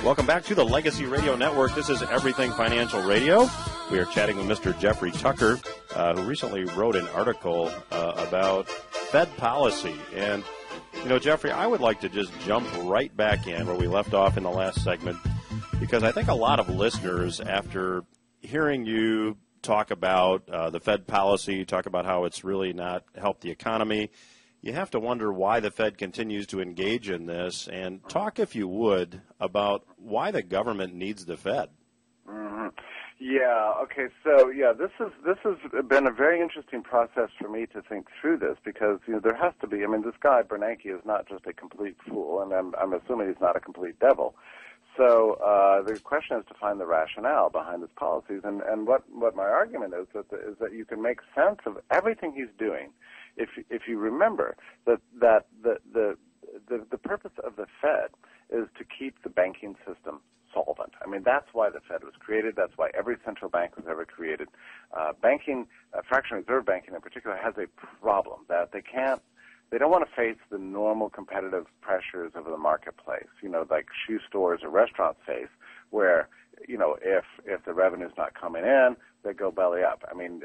Welcome back to the Legacy Radio Network. This is Everything Financial Radio. We are chatting with Mr. Jeffrey Tucker, who recently wrote an article about Fed policy. And, you know, Jeffrey, I would like to just jump right back in where we left off in the last segment, because I think a lot of listeners, after hearing you talk about the Fed policy, talk about how it's really not helped the economy, you have to wonder why the Fed continues to engage in this, and talk, if you would, about why the government needs the Fed. Mm-hmm. Yeah. Okay. So this has been a very interesting process for me to think through this, because there has to be. I mean, this guy Bernanke is not just a complete fool, and I'm assuming he's not a complete devil. So the question is to find the rationale behind his policies, and what my argument is that you can make sense of everything he's doing if you remember that the purpose of the Fed is to keep the banking system solvent. I mean, that's why the Fed was created. That's why every central bank was ever created. Fractional reserve banking in particular, has a problem that they don't want to face the normal competitive pressures of the marketplace, like shoe stores or restaurants face, where, if the revenue's not coming in, they go belly up. I mean,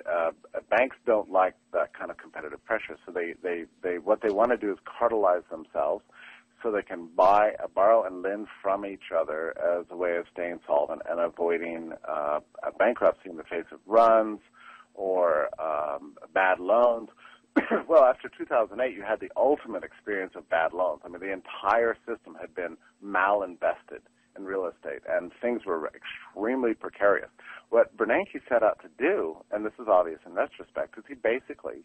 banks don't like that kind of competitive pressure, so what they want to do is cartelize themselves so they can borrow and lend from each other as a way of staying solvent and avoiding bankruptcy in the face of runs or bad loans. Well, after 2008, you had the ultimate experience of bad loans. I mean, the entire system had been malinvested in real estate, and things were extremely precarious. What Bernanke set out to do, and this is obvious in retrospect, is he basically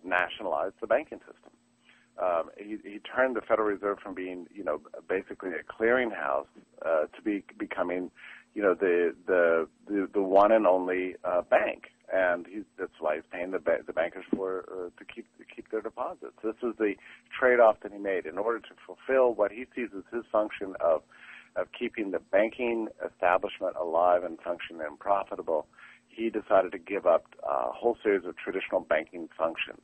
nationalized the banking system. He turned the Federal Reserve from being, basically a clearinghouse to becoming, the one and only bank. And that's why he's paying the bankers to keep their deposits. This is the trade-off that he made in order to fulfill what he sees as his function of keeping the banking establishment alive and functioning and profitable. He decided to give up a whole series of traditional banking functions,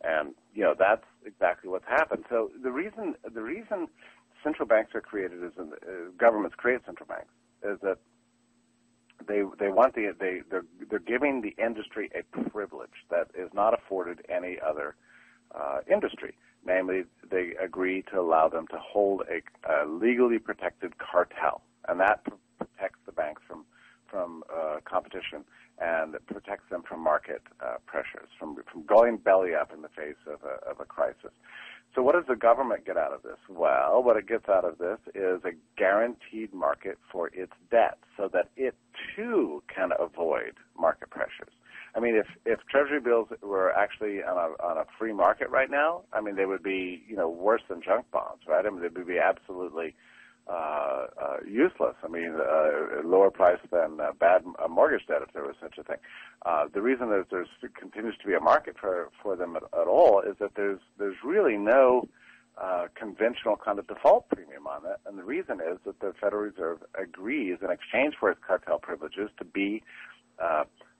and that's exactly what's happened. So the reason central banks are created governments create central banks is that they're giving the industry a privilege that is not afforded any other industry. Namely, they agree to allow them to hold a legally protected cartel, and that protects the banks from competition, and it protects them from market pressures, from going belly up in the face of a crisis. So what does the government get out of this? Well, what it gets out of this is a guaranteed market for its debt, so that it too can avoid market pressures. I mean, if Treasury bills were actually on a free market right now, I mean, they would be worse than junk bonds, right? I mean, they would be absolutely useless. I mean, lower price than bad mortgage debt, if there was such a thing. The reason that there continues to be a market for them at all is that there's really no conventional kind of default premium on it, and the reason is that the Federal Reserve agrees in exchange for its cartel privileges to be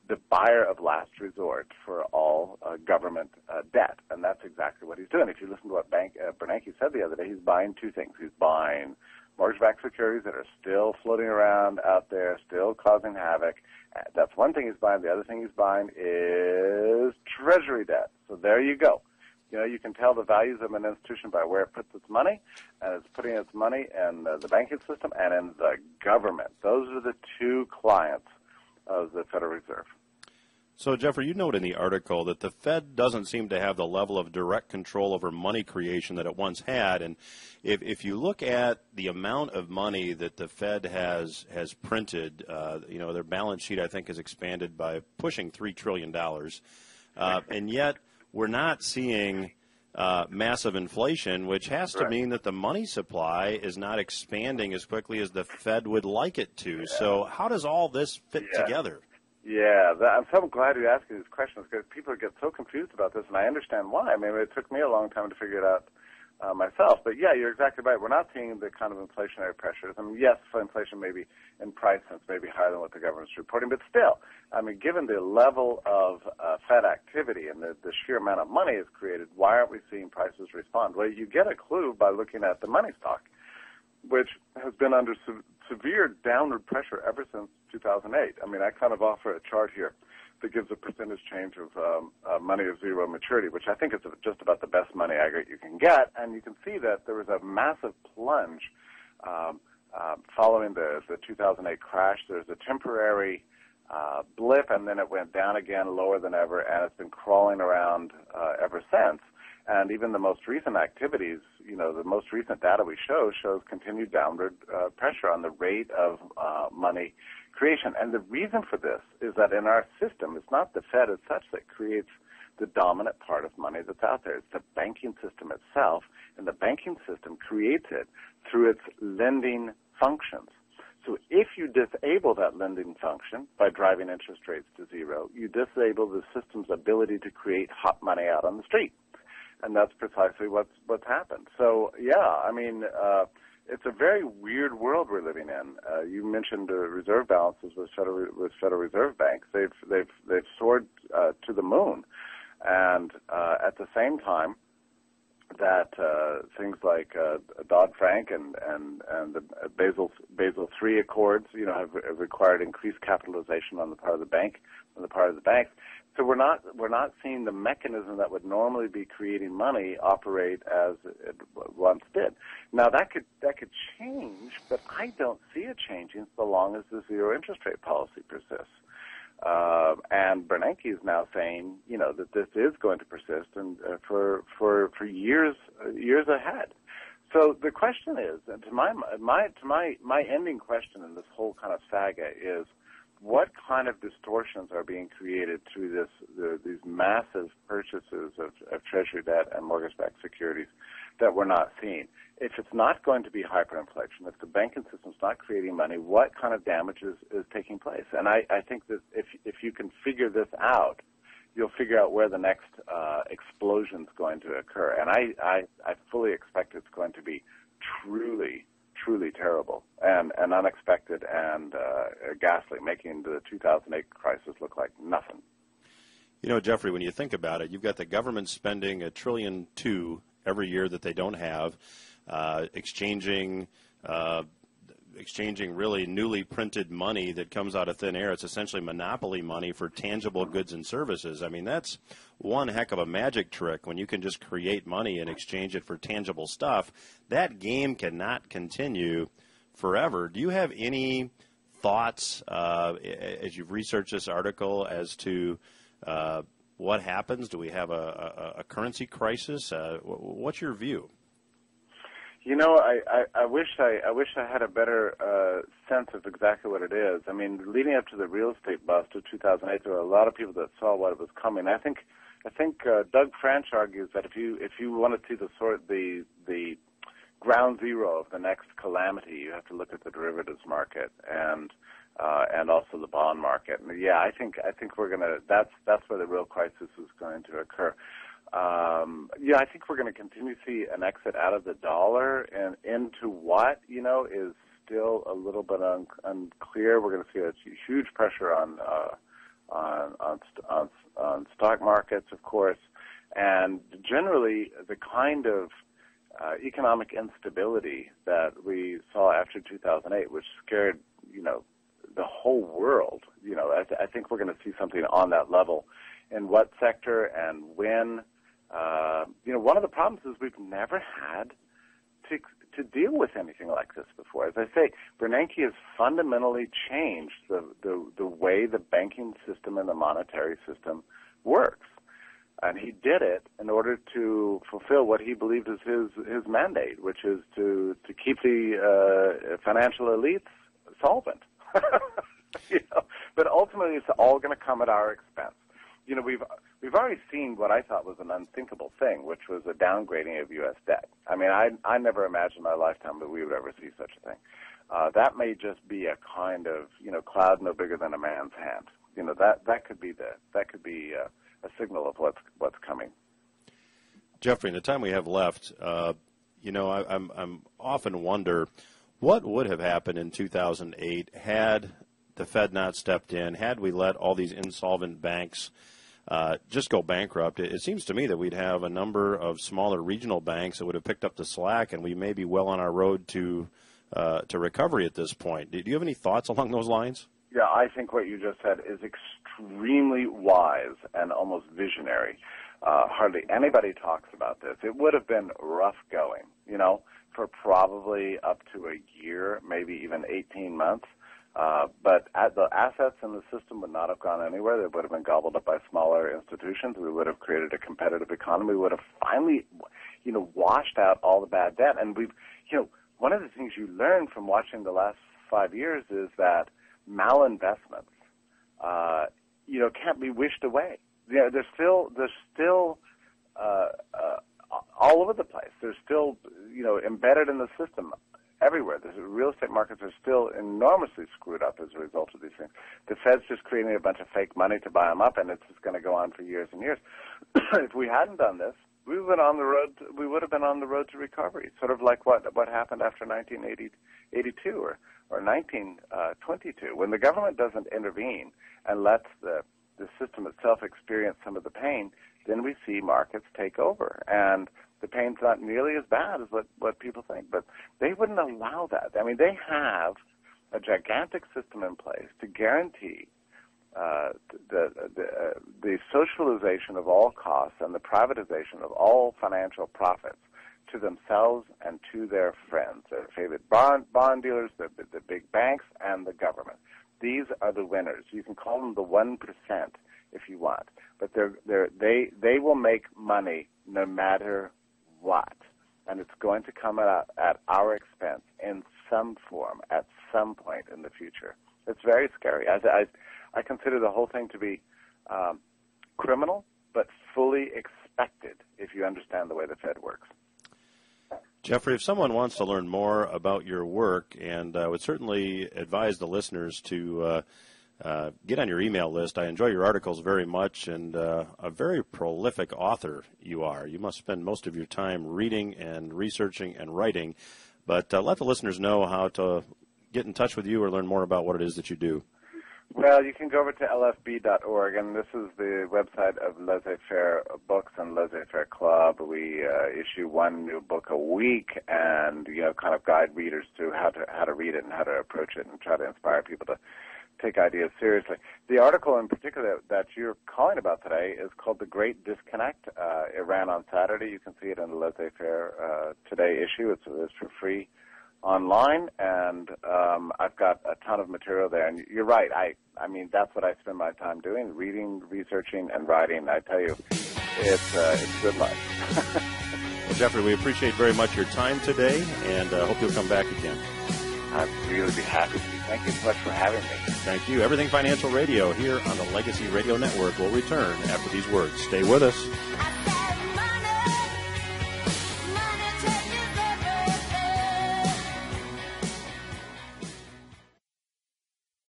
the buyer of last resort for all government debt, and that's exactly what he's doing. If you listen to what Bernanke said the other day, he's buying two things. He's buying mortgage-backed securities that are still floating around out there, still causing havoc. That's one thing he's buying. The other thing he's buying is Treasury debt. So there you go. You can tell the values of an institution by where it puts its money, and it's putting its money in the banking system and in the government. Those are the two clients of the Federal Reserve. So, Jeffrey, you note in the article that the Fed doesn't seem to have the level of direct control over money creation that it once had. And if you look at the amount of money that the Fed has printed, their balance sheet, I think, has expanded by pushing $3 trillion. And yet we're not seeing massive inflation, which has to mean that the money supply is not expanding as quickly as the Fed would like it to. So how does all this fit together? Yeah, I'm so glad you're asking these questions, because people get so confused about this, and I understand why. I mean, it took me a long time to figure it out myself. But, yeah, you're exactly right. We're not seeing the kind of inflationary pressures. I mean, yes, inflation may be in price sense may be higher than what the government's reporting, but still, I mean, given the level of Fed activity and the sheer amount of money is created, why aren't we seeing prices respond? Well, you get a clue by looking at the money stock. which has been under severe downward pressure ever since 2008. I mean, I kind of offer a chart here that gives a percentage change of money of zero maturity, which I think is just about the best money aggregate you can get. And you can see that there was a massive plunge following the 2008 crash. There's a temporary blip, and then it went down again, lower than ever, and it's been crawling around ever since. And even the most recent activities, the most recent data we shows continued downward pressure on the rate of money creation. And the reason for this is that in our system, it's not the Fed as such that creates the dominant part of money that's out there. It's the banking system itself, and the banking system creates it through its lending functions. So if you disable that lending function by driving interest rates to zero, you disable the system's ability to create hot money out on the street. And that's precisely what's happened. So, yeah, I mean, it's a very weird world we're living in. You mentioned reserve balances with Federal Reserve banks. They've soared to the moon, and at the same time that things like Dodd-Frank and the Basel III Accords, have required increased capitalization on the part of the banks. So we're not seeing the mechanism that would normally be creating money operate as it once did. Now that could change, but I don't see it changing so long as the zero interest rate policy persists. And Bernanke is now saying, that this is going to persist and for years ahead. So the question is, and to my ending question in this whole kind of saga is, what kind of distortions are being created through these massive purchases of Treasury debt and mortgage-backed securities that we're not seeing? If it's not going to be hyperinflation, if the banking system's not creating money, what kind of damage is taking place? And I think that if you can figure this out, you'll figure out where the next explosion is going to occur. And I fully expect it's going to be truly terrible and unexpected and ghastly, making the 2008 crisis look like nothing. Jeffrey, when you think about it, you've got the government spending $1.2 trillion every year that they don't have, exchanging really newly printed money that comes out of thin air. It's essentially monopoly money for tangible goods and services. I mean, that's one heck of a magic trick when you can just create money and exchange it for tangible stuff. That game cannot continue forever. Do you have any thoughts as you've researched this article as to what happens? Do we have a currency crisis? What's your view? I wish I had a better sense of exactly what it is. I mean, leading up to the real estate bust of 2008, there were a lot of people that saw what was coming. I think Doug Franch argues that if you want to see the ground zero of the next calamity, you have to look at the derivatives market and also the bond market. And yeah, I think we're gonna. That's where the real crisis is going to occur. I think we're going to continue to see an exit out of the dollar and into what, is still a little bit unclear. We're going to see a huge pressure on stock markets, of course, and generally the kind of economic instability that we saw after 2008, which scared, the whole world. I think we're going to see something on that level. In what sector and when? One of the problems is we've never had to deal with anything like this before. As I say, Bernanke has fundamentally changed the way the banking system and the monetary system works. And he did it in order to fulfill what he believed is his mandate, which is to keep the financial elites solvent. But ultimately, it's all going to come at our expense. We've already seen what I thought was an unthinkable thing, which was a downgrading of U.S. debt. I mean, I never imagined in my lifetime that we would ever see such a thing. That may just be a kind of cloud no bigger than a man's hand. That could be a signal of what's coming. Jeffrey, in the time we have left, I'm often wonder what would have happened in 2008 had the Fed not stepped in, had we let all these insolvent banks just go bankrupt. It seems to me that we'd have a number of smaller regional banks that would have picked up the slack, and we may be well on our road to to recovery at this point. Do you have any thoughts along those lines? Yeah, I think what you just said is extremely wise and almost visionary. Hardly anybody talks about this. It would have been rough going, for probably up to a year, maybe even 18 months. But the assets in the system would not have gone anywhere. They would have been gobbled up by smaller institutions. We would have created a competitive economy. We would have finally, washed out all the bad debt. And one of the things you learn from watching the last 5 years is that malinvestments, can't be wished away. They're still all over the place. They're still, embedded in the system everywhere. The real estate markets are still enormously screwed up as a result of these things. The Fed's just creating a bunch of fake money to buy them up, and it's just going to go on for years and years. If we hadn't done this, we would have been on the road to recovery, sort of like what happened after 1982 or 1922. When the government doesn't intervene and lets the system itself experience some of the pain, then we see markets take over. And the pain's not nearly as bad as what people think. But they wouldn't allow that. I mean, they have a gigantic system in place to guarantee the socialization of all costs and the privatization of all financial profits to themselves and to their friends, their favorite bond dealers, the big banks, and the government. These are the winners. You can call them the 1% if you want, but they will make money no matter what, and it's going to come at our expense in some form at some point in the future. It's very scary. I consider the whole thing to be criminal, but fully expected if you understand the way the Fed works. Jeffrey, if someone wants to learn more about your work, and I would certainly advise the listeners to get on your email list. I enjoy your articles very much, and a very prolific author you are. You must spend most of your time reading and researching and writing, but let the listeners know how to get in touch with you or learn more about what it is that you do. Well, you can go over to lfb.org, and this is the website of Laissez-Faire Books and Laissez-Faire Club. We issue one new book a week, and kind of guide readers to how to read it and how to approach it, and try to inspire people to take ideas seriously. The article in particular that you're calling about today is called The Great Disconnect. It ran on Saturday. You can see it in the Laissez-Faire Today issue. It's for free online, and I've got a ton of material there. And you're right. I mean, that's what I spend my time doing, reading, researching, and writing. I tell you, it's good life. Well, Jeffrey, we appreciate very much your time today, and hope you'll come back again. I'd really be happy to. Thank you so much for having me. Thank you. Everything Financial Radio here on the Legacy Radio Network will return after these words. Stay with us.